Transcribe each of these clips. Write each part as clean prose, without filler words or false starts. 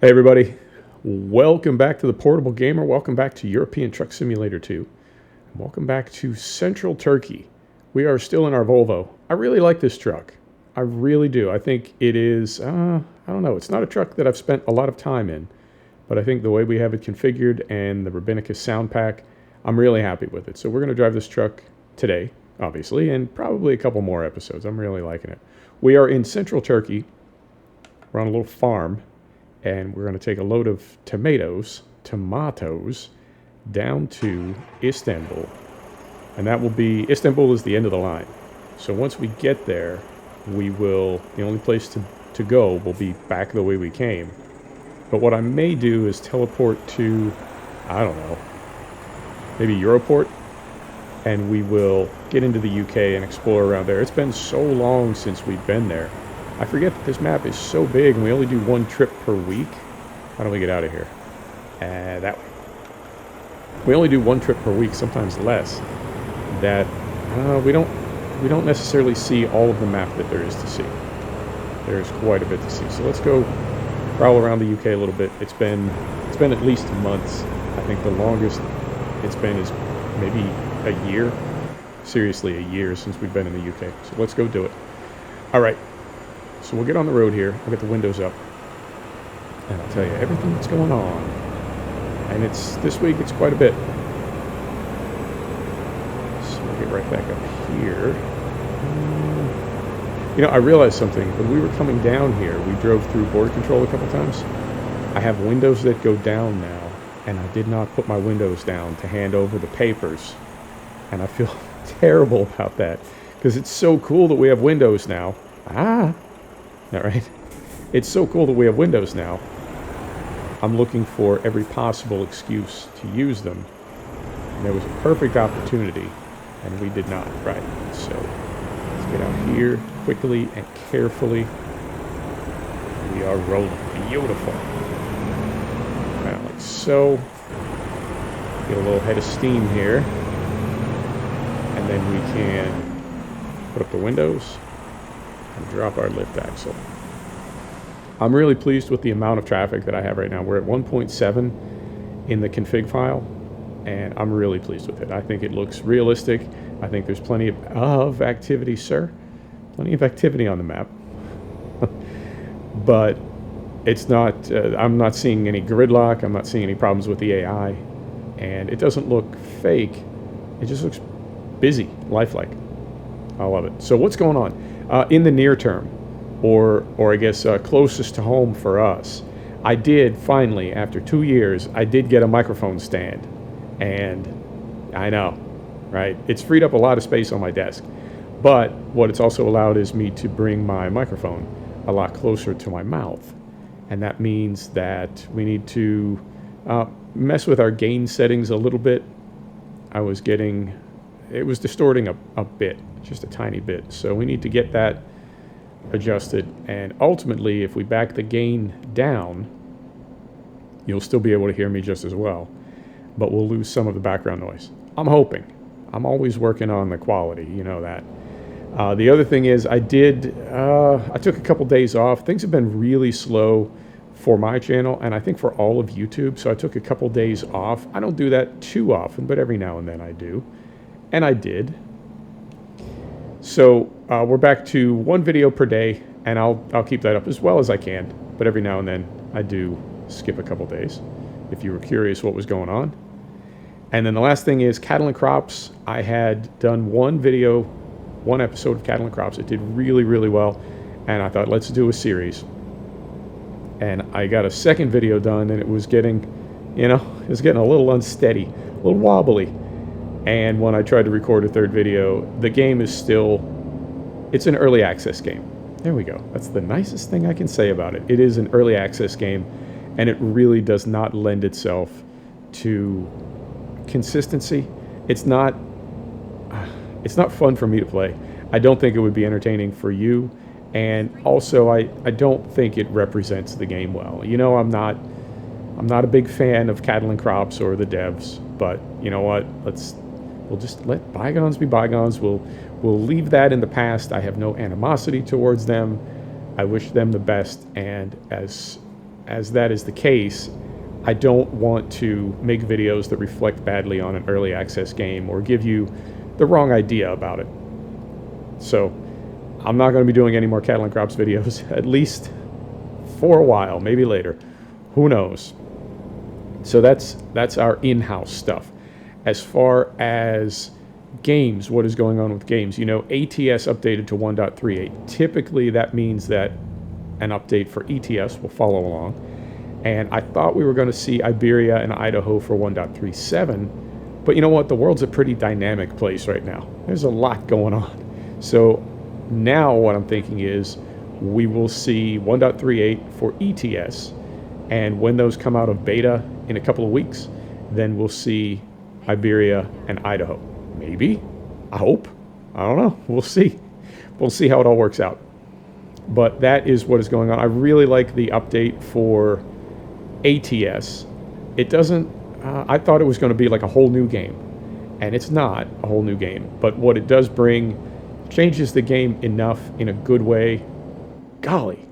Hey everybody, welcome back to the Portable Gamer, welcome back to European Truck Simulator 2, and welcome back to Central Turkey. We are still in our Volvo. I really like this truck. I really do. I think it is, I don't know, it's not a truck that I've spent a lot of time in, but I think the way we have it configured and the Rabbinicus sound pack, I'm really happy with it. So we're going to drive this truck today, obviously, and probably a couple more episodes. I'm really liking it. We are in Central Turkey. We're on a little farm. And we're going to take a load of tomatoes, down to Istanbul. And that will be, Istanbul is the end of the line. So once we get there, we will, the only place to go will be back the way we came. But what I may do is teleport to, I don't know, maybe Europort. And we will get into the UK and explore around there. It's been so long since we've been there. I forget that this map is so big and we only do one trip per week. How do we get out of here? That way. We only do one trip per week, sometimes less. That we don't necessarily see all of the map that there is to see. There's quite a bit to see. So let's go prowl around the UK a little bit. It's been at least months. I think the longest it's been is maybe a year. Seriously, a year since we've been in the UK. So let's go do it. All right. So we'll get on the road here. I'll get the windows up. And I'll tell you everything that's going on. And this week it's quite a bit. So we'll get right back up here. You know, I realized something. When we were coming down here, we drove through border control a couple times. I have windows that go down now. And I did not put my windows down to hand over the papers. And I feel terrible about that. Because it's so cool that we have windows now. All right. It's so cool that we have windows now. I'm looking for every possible excuse to use them. And there was a perfect opportunity, and we did not, right? So let's get out here quickly and carefully. We are rolling. Beautiful. Like so. Get a little head of steam here. And then we can put up the windows and drop our lift axle. I'm really pleased with the amount of traffic that I have right now. We're at 1.7 in the config file, and I'm really pleased with it. I think it looks realistic. I think there's plenty of activity, sir. Plenty of activity on the map. But it's not, I'm not seeing any gridlock. I'm not seeing any problems with the AI. And it doesn't look fake. It just looks busy, lifelike. I love it. So what's going on? In the near term, or I guess closest to home for us, I did finally, after 2 years, I did get a microphone stand. And I know, right? It's freed up a lot of space on my desk. But what it's also allowed is me to bring my microphone a lot closer to my mouth. And that means that we need to mess with our gain settings a little bit. It was distorting a bit, just a tiny bit. So we need to get that adjusted. And ultimately, if we back the gain down, you'll still be able to hear me just as well. But we'll lose some of the background noise. I'm hoping. I'm always working on the quality, you know that. The other thing is I took a couple days off. Things have been really slow for my channel, and I think for all of YouTube. So I took a couple days off. I don't do that too often, but every now and then I do. And I did. So we're back to one video per day, and I'll keep that up as well as I can. But every now and then I do skip a couple days, if you were curious what was going on. And then the last thing is cattle and crops. I had done one episode of cattle and crops. It did really, really well. And I thought, let's do a series. And I got a second video done, and it was getting a little unsteady, a little wobbly. And when I tried to record a third video, the game is it's an early access game. There we go. That's the nicest thing I can say about it. It is an early access game, and it really does not lend itself to consistency. It's not fun for me to play. I don't think it would be entertaining for you. And also, I don't think it represents the game well. You know, I'm not a big fan of cattle and crops or the devs, but you know what? We'll just let bygones be bygones. We'll leave that in the past. I have no animosity towards them. I wish them the best, and as as that is the case, I don't want to make videos that reflect badly on an early access game or give you the wrong idea about it. So I'm not going to be doing any more Cattle and Crops videos, at least for a while, maybe later. Who knows? So that's our in-house stuff. As far as games, what is going on with games? You know, ATS updated to 1.38. Typically that means that an update for ETS will follow along. And I thought we were going to see Iberia and Idaho for 1.37. But you know what? The world's a pretty dynamic place right now. There's a lot going on. So now what I'm thinking is we will see 1.38 for ETS. And when those come out of beta in a couple of weeks, then we'll see Iberia and Idaho. Maybe. I hope. I don't know. We'll see. We'll see how it all works out. But that is what is going on. I really like the update for ATS. It doesn't, I thought it was going to be like a whole new game. And it's not a whole new game. But what it does bring changes the game enough in a good way. Golly,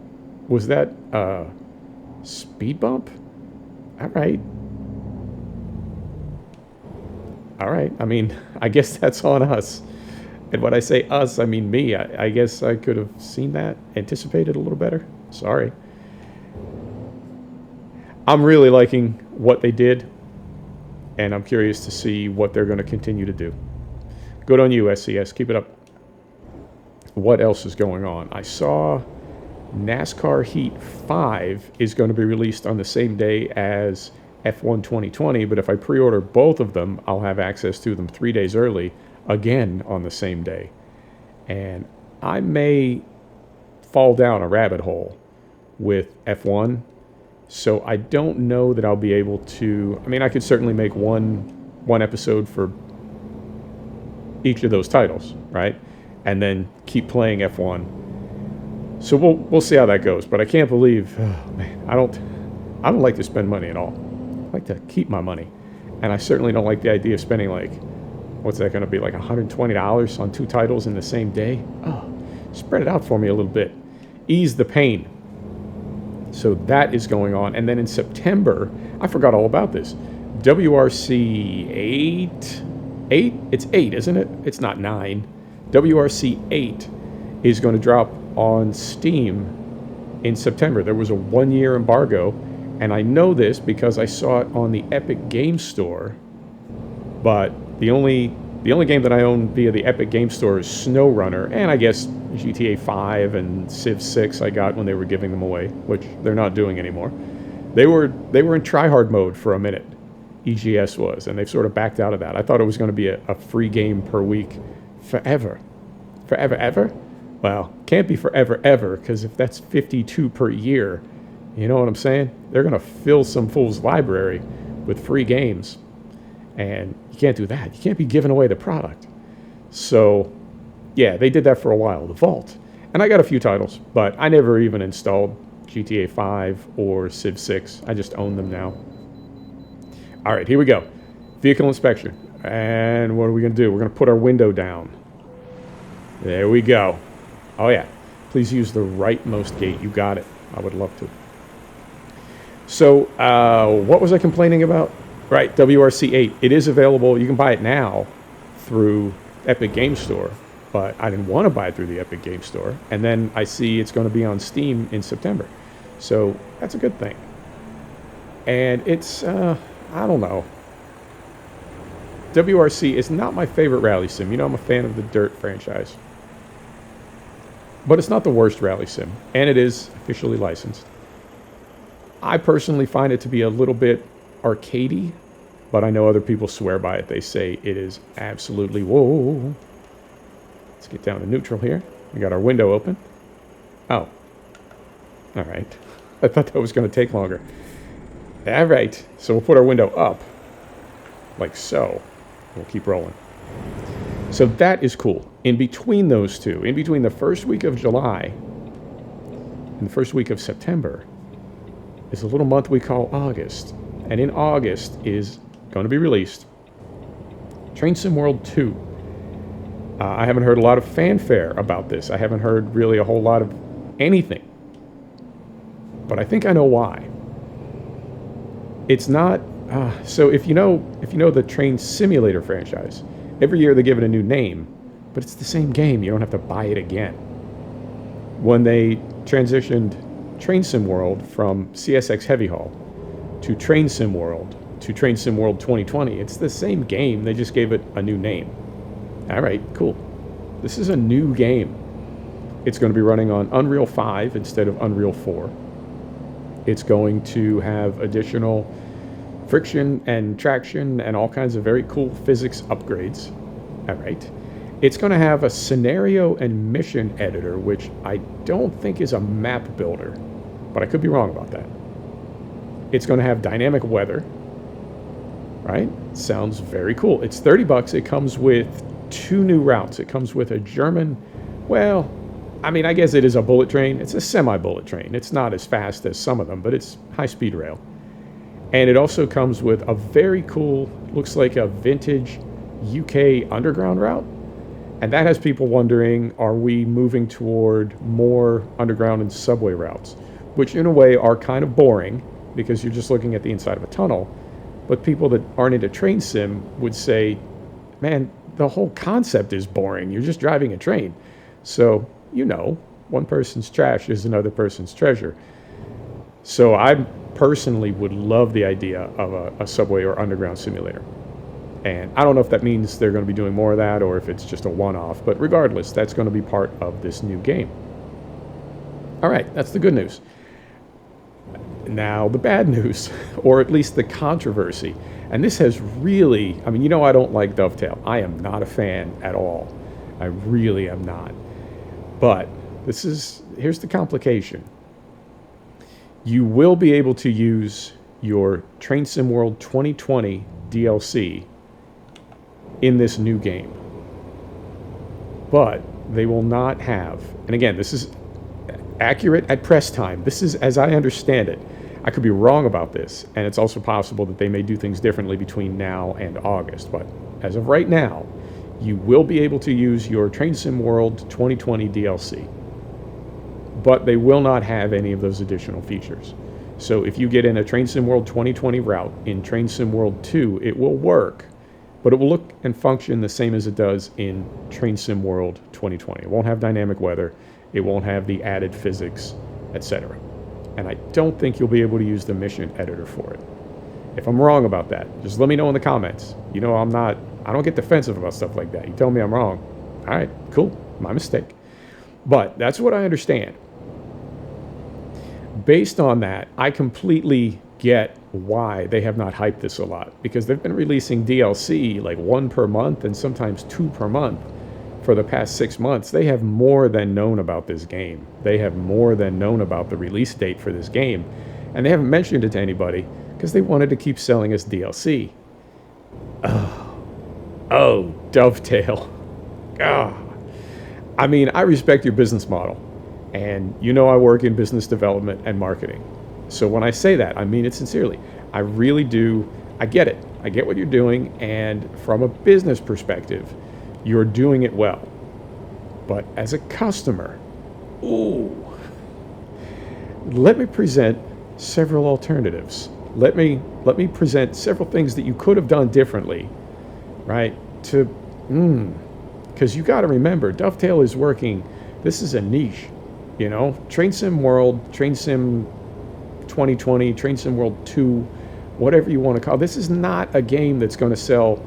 was that a speed bump? All right. All right. I mean, I guess that's on us. And when I say us, I mean me. I guess I could have seen that, anticipated a little better. Sorry. I'm really liking what they did, and I'm curious to see what they're going to continue to do. Good on you, SCS. Keep it up. What else is going on? I saw NASCAR Heat 5 is going to be released on the same day as F1 2020, but if I pre-order both of them, I'll have access to them 3 days early, again on the same day. And I may fall down a rabbit hole with F1, so I don't know that I'll be able to. I mean, I could certainly make one episode for each of those titles, right? And then keep playing F1. So we'll see how that goes. But I can't believe, oh man, I don't like to spend money at all. I like to keep my money, and I certainly don't like the idea of spending like, what's that going to be, like $120 on 2 titles in the same day? Oh, spread it out for me a little bit. Ease the pain. So that is going on. And then in September, I forgot all about this. WRC 8? It's 8, isn't it? It's not 9. WRC 8 is going to drop on Steam in September. There was a 1-year embargo, and I know this because I saw it on the Epic Game Store. But the only game that I own via the Epic Game Store is SnowRunner, and I guess GTA 5 and Civ 6 I got when they were giving them away, which they're not doing anymore. They were in tryhard mode for a minute, EGS was, and they've sort of backed out of that. I thought it was going to be a free game per week forever. Forever, ever? Well, can't be forever, ever, because if that's 52 per year, you know what I'm saying? They're going to fill some fool's library with free games. And you can't do that. You can't be giving away the product. So, yeah, they did that for a while, the Vault. And I got a few titles, but I never even installed GTA 5 or Civ 6. I just own them now. All right, here we go. Vehicle inspection. And what are we going to do? We're going to put our window down. There we go. Oh, yeah. Please use the rightmost gate. You got it. I would love to. So, what was I complaining about? Right, WRC 8. It is available. You can buy it now through Epic Game Store, but I didn't want to buy it through the Epic Game Store. And then I see it's going to be on Steam in September. So that's a good thing. And it's, I don't know. WRC is not my favorite rally sim. You know, I'm a fan of the Dirt franchise. But it's not the worst rally sim, and it is officially licensed. I personally find it to be a little bit arcadey, but I know other people swear by it. They say it is absolutely, whoa. Let's get down to neutral here. We got our window open. Oh. All right. I thought that was going to take longer. All right. So we'll put our window up, like so. We'll keep rolling. So that is cool. In between those two, in between the first week of July and the first week of September, is a little month we call August. And in August is going to be released Train Sim World 2. I haven't heard a lot of fanfare about this. I haven't heard really a whole lot of anything. But I think I know why. It's not. So if you know the Train Simulator franchise, every year they give it a new name, but it's the same game. You don't have to buy it again. When they transitioned Train Sim World from CSX Heavy Haul to Train Sim World to Train Sim World 2020, it's the same game. They just gave it a new name. All right, cool. This is a new game. It's going to be running on Unreal 5 instead of Unreal 4. It's going to have additional friction and traction and all kinds of very cool physics upgrades. All right. It's going to have a scenario and mission editor, which I don't think is a map builder, but I could be wrong about that. It's going to have dynamic weather, right? Sounds very cool. It's $30. It comes with 2 new routes. It comes with a German, well, I mean, I guess it is a bullet train. It's a semi-bullet train. It's not as fast as some of them, but it's high-speed rail. And it also comes with a very cool, looks like a vintage UK underground route. And that has people wondering, are we moving toward more underground and subway routes? Which in a way are kind of boring because you're just looking at the inside of a tunnel. But people that aren't into train sim would say, man, the whole concept is boring. You're just driving a train. So, one person's trash is another person's treasure. So I personally would love the idea of a subway or underground simulator. And I don't know if that means they're going to be doing more of that or if it's just a one-off. But regardless, that's going to be part of this new game. All right, that's the good news. Now, the bad news, or at least the controversy. And this has really, I mean, I don't like Dovetail. I am not a fan at all. I really am not. But here's the complication. You will be able to use your Train Sim World 2020 DLC in this new game. But they will not have, and again, this is accurate at press time. This is as I understand it. I could be wrong about this, and it's also possible that they may do things differently between now and August. But as of right now, you will be able to use your Train Sim World 2020 DLC. But they will not have any of those additional features. So if you get in a Train Sim World 2020 route in Train Sim World 2, it will work, but it will look and function the same as it does in Train Sim World 2020. It won't have dynamic weather, it won't have the added physics, etc. And I don't think you'll be able to use the mission editor for it. If I'm wrong about that, just let me know in the comments. I don't get defensive about stuff like that. You tell me I'm wrong. All right, cool, my mistake. But that's what I understand. Based on that, I completely get why they have not hyped this a lot, because they've been releasing DLC like 1 per month and sometimes 2 per month for the past 6 months. They have more than known about this game. They have more than known about the release date for this game, and they haven't mentioned it to anybody because they wanted to keep selling us DLC. Oh, Dovetail. I mean, I respect your business model. And I work in business development and marketing. So when I say that, I mean it sincerely. I really do. I get it. I get what you're doing. And from a business perspective, you're doing it well. But as a customer, let me present several alternatives. Let me present several things that you could have done differently, right? Because you got to remember, Dovetail is working. This is a niche. Train Sim World, Train Sim 2020, Train Sim World 2, whatever you want to call it. This is not a game that's going to sell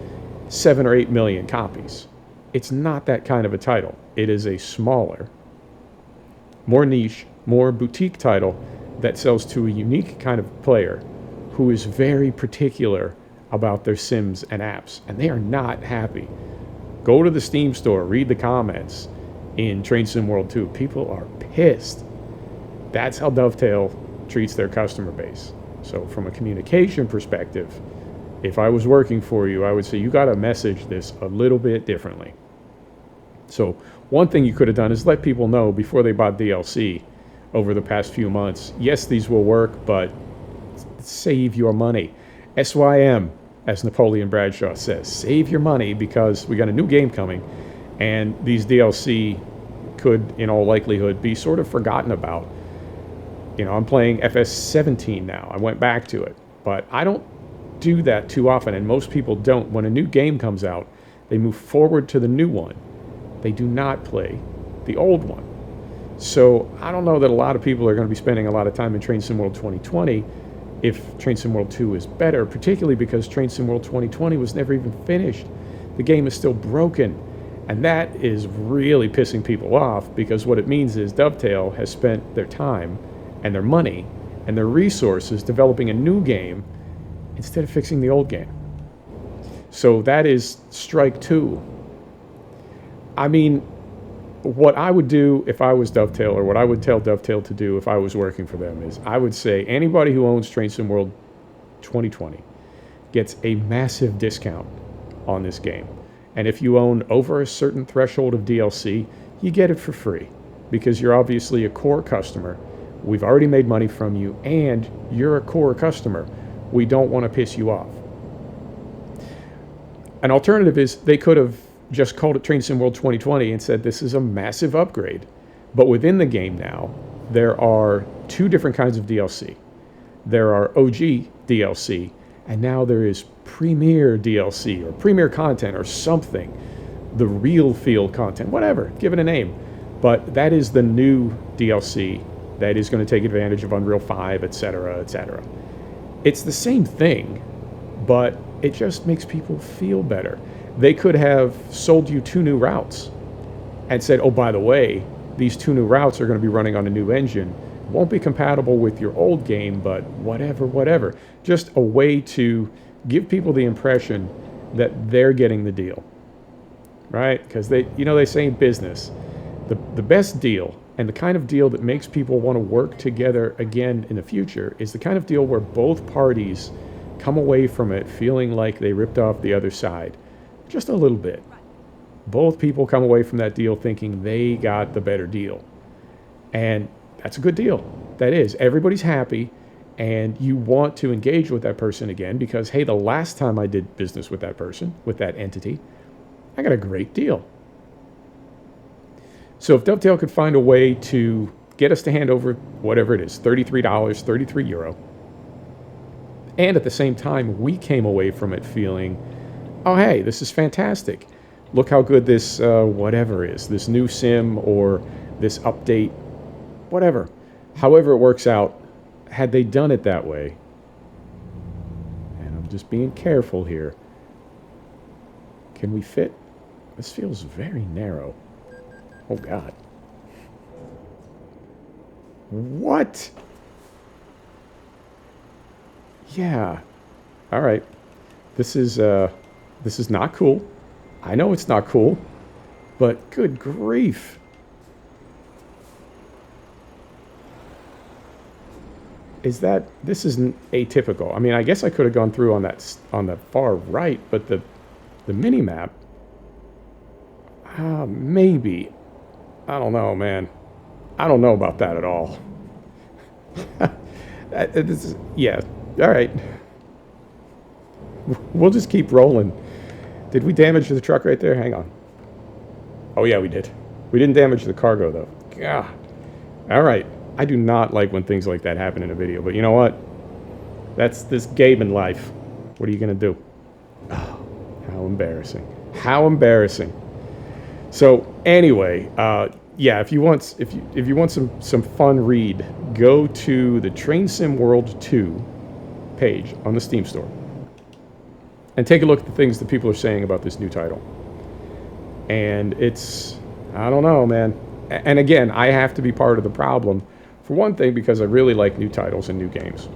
7 or 8 million copies. It's not that kind of a title. It is a smaller, more niche, more boutique title that sells to a unique kind of player who is very particular about their sims and apps, and they are not happy. Go to the Steam store, read the comments. In Train Sim World 2, people are pissed. That's how Dovetail treats their customer base. So from a communication perspective, if I was working for you, I would say you got to message this a little bit differently. So one thing you could have done is let people know before they bought DLC over the past few months, yes, these will work, but save your money. SYM, as Napoleon Bradshaw says, save your money because we got a new game coming. And these DLC could, in all likelihood, be sort of forgotten about. I'm playing FS17 now. I went back to it. But I don't do that too often, and most people don't. When a new game comes out, they move forward to the new one. They do not play the old one. So I don't know that a lot of people are going to be spending a lot of time in Train Sim World 2020 if Train Sim World 2 is better, particularly because Train Sim World 2020 was never even finished. The game is still broken, and that is really pissing people off, because what it means is Dovetail has spent their time and their money and their resources developing a new game instead of fixing the old game. So that is strike two. I mean, what I would do if I was Dovetail, or what I would tell Dovetail to do if I was working for them, is I would say anybody who owns Train Sim World 2020 gets a massive discount on this game. And if you own over a certain threshold of DLC, you get it for free, because you're obviously a core customer. We've already made money from you, and you're a core customer. We don't want to piss you off. An alternative is they could have just called it Train Sim World 2020 and said this is a massive upgrade. But within the game now, there are two different kinds of DLC. There are OG DLC, and now there is Premier DLC, or Premier content, or something. The real field content, whatever, give it a name. But that is the new DLC that is going to take advantage of Unreal 5, etc., etc. It's the same thing, but it just makes people feel better. They could have sold you 2 new routes and said, oh, by the way, these 2 new routes are going to be running on a new engine. Won't be compatible with your old game, but whatever. Just a way to give people the impression that they're getting the deal, right? Because they say in business, the best deal, and the kind of deal that makes people want to work together again in the future, is the kind of deal where both parties come away from it feeling like they ripped off the other side. Just a little bit. Both people come away from that deal thinking they got the better deal. And that's a good deal. That is. Everybody's happy, and you want to engage with that person again because, hey, the last time I did business with that person, with that entity, I got a great deal. So if Dovetail could find a way to get us to hand over whatever it is, $33, 33 euro, and at the same time we came away from it feeling, oh, hey, this is fantastic. Look how good this whatever is, this new sim or this update, whatever. However it works out, had they done it that way, and I'm just being careful here, can we fit? This feels very narrow. Oh, God. What? Yeah. All right. This is not cool. I know it's not cool, but good grief. This isn't atypical. I mean, I guess I could have gone through on the far right, but the mini-map, maybe. I don't know, man. I don't know about that at all. Yeah, all right. We'll just keep rolling. Did we damage the truck right there? Hang on. Oh, yeah, we did. We didn't damage the cargo, though. God. All right. I do not like when things like that happen in a video, but you know what? That's this gaming life. What are you going to do? Oh, how embarrassing. How embarrassing. So anyway, yeah, if you want some fun read, go to the Train Sim World 2 page on the Steam store and take a look at the things that people are saying about this new title. And it's, I don't know, man. And again, I have to be part of the problem. For one thing, because I really like new titles and new games.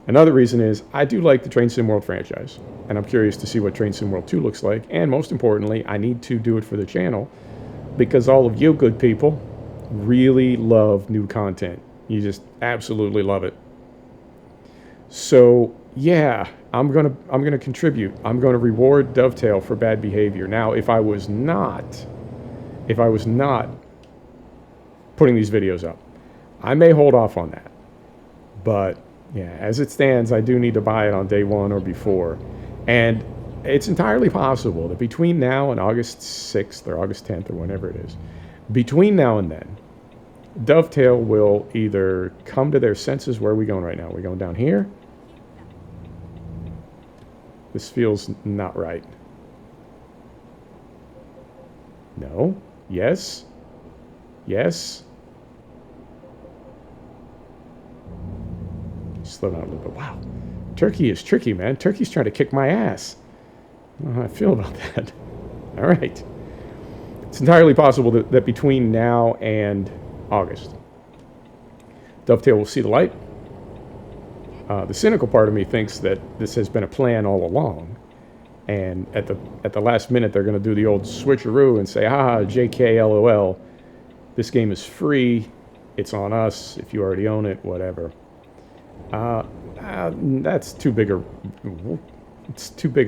Another reason is I do like the Train Sim World franchise, and I'm curious to see what Train Sim World 2 looks like. And most importantly, I need to do it for the channel because all of you good people really love new content. You just absolutely love it. So yeah, I'm gonna contribute. I'm gonna reward Dovetail for bad behavior. Now, if I was not putting these videos up, I may hold off on that. But yeah, as it stands, I do need to buy it on day one or before. And it's entirely possible that between now and August 6th or August 10th or whenever it is, between now and then, Dovetail will either come to their senses. Where are we going right now? We're going down here? This feels not right. No. Yes. Yes. Slow down a little bit. Wow. Turkey is tricky, man. Turkey's trying to kick my ass. I don't know how I feel about that. All right. It's entirely possible that between now and August, Dovetail will see the light. The cynical part of me thinks that this has been a plan all along. And at the last minute, they're going to do the old switcheroo and say, JK, LOL. This game is free. It's on us. If you already own it, whatever. That's too big a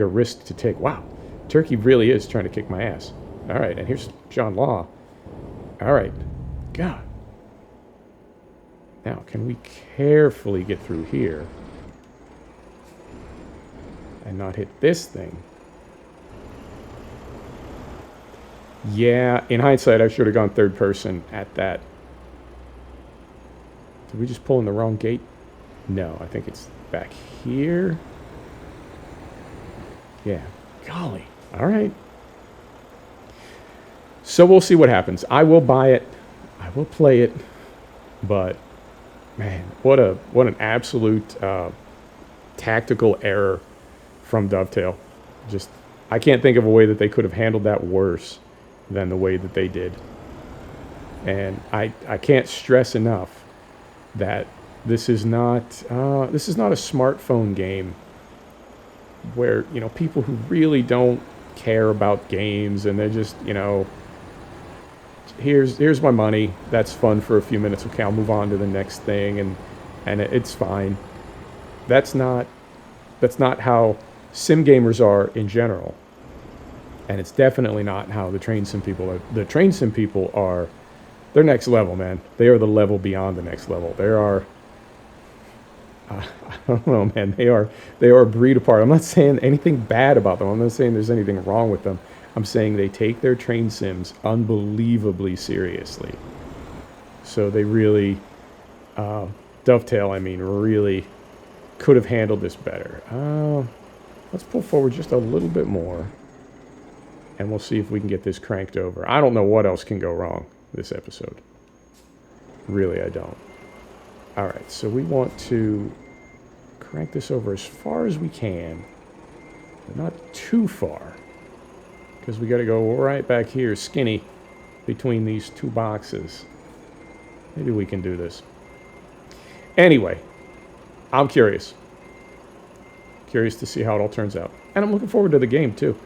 risk to take. Wow. Turkey really is trying to kick my ass. All right, and here's John Law. All right. God. Now, can we carefully get through here and not hit this thing? Yeah, in hindsight, I should have gone third person at that. Did we just pull in the wrong gate? No, I think it's back here. Yeah. Golly. All right. So we'll see what happens. I will buy it. I will play it. But, man, what an absolute tactical error from Dovetail. Just, I can't think of a way that they could have handled that worse than the way that they did. And I can't stress enough that this is not a smartphone game where, people who really don't care about games and they're just, here's my money. That's fun for a few minutes. Okay, I'll move on to the next thing, and it's fine. That's not how sim gamers are in general, and it's definitely not how the train sim people are. The train sim people are, they're next level, man. They are the level beyond the next level. They are. I don't know, man. They are a breed apart. I'm not saying anything bad about them. I'm not saying there's anything wrong with them. I'm saying they take their train sims unbelievably seriously. So they really, Dovetail, really could have handled this better. Let's pull forward just a little bit more, and we'll see if we can get this cranked over. I don't know what else can go wrong this episode. Really, I don't. All right, so we want to crank this over as far as we can, but not too far, because we got to go right back here, skinny, between these two boxes. Maybe we can do this. Anyway, I'm curious. Curious to see how it all turns out. And I'm looking forward to the game, too.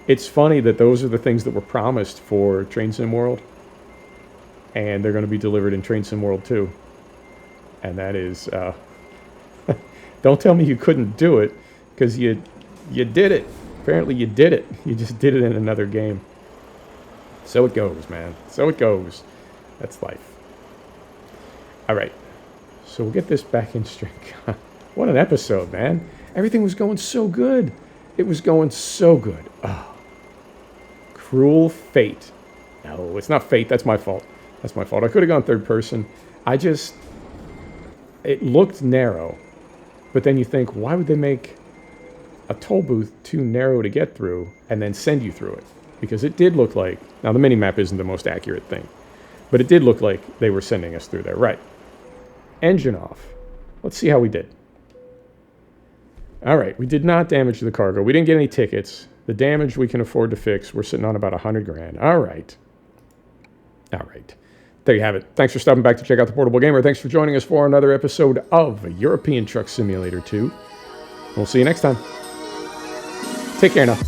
It's funny that those are the things that were promised for Train Sim World, and they're going to be delivered in Train Sim World 2. And that is, don't tell me you couldn't do it, because you did it. Apparently you did it. You just did it in another game. So it goes, man. So it goes. That's life. All right. So we'll get this back in string. What an episode, man. Everything was going so good. It was going so good. Oh. Cruel fate. No, it's not fate. That's my fault. That's my fault. I could have gone third person. It looked narrow, but then you think, why would they make a toll booth too narrow to get through and then send you through it? Because it did look like, now the mini-map isn't the most accurate thing, but it did look like they were sending us through there. Right. Engine off. Let's see how we did. All right, we did not damage the cargo. We didn't get any tickets. The damage we can afford to fix. We're sitting on about 100 grand. All right. All right. There you have it. Thanks for stopping back to check out The Portable Gamer. Thanks for joining us for another episode of European Truck Simulator 2. We'll see you next time. Take care now.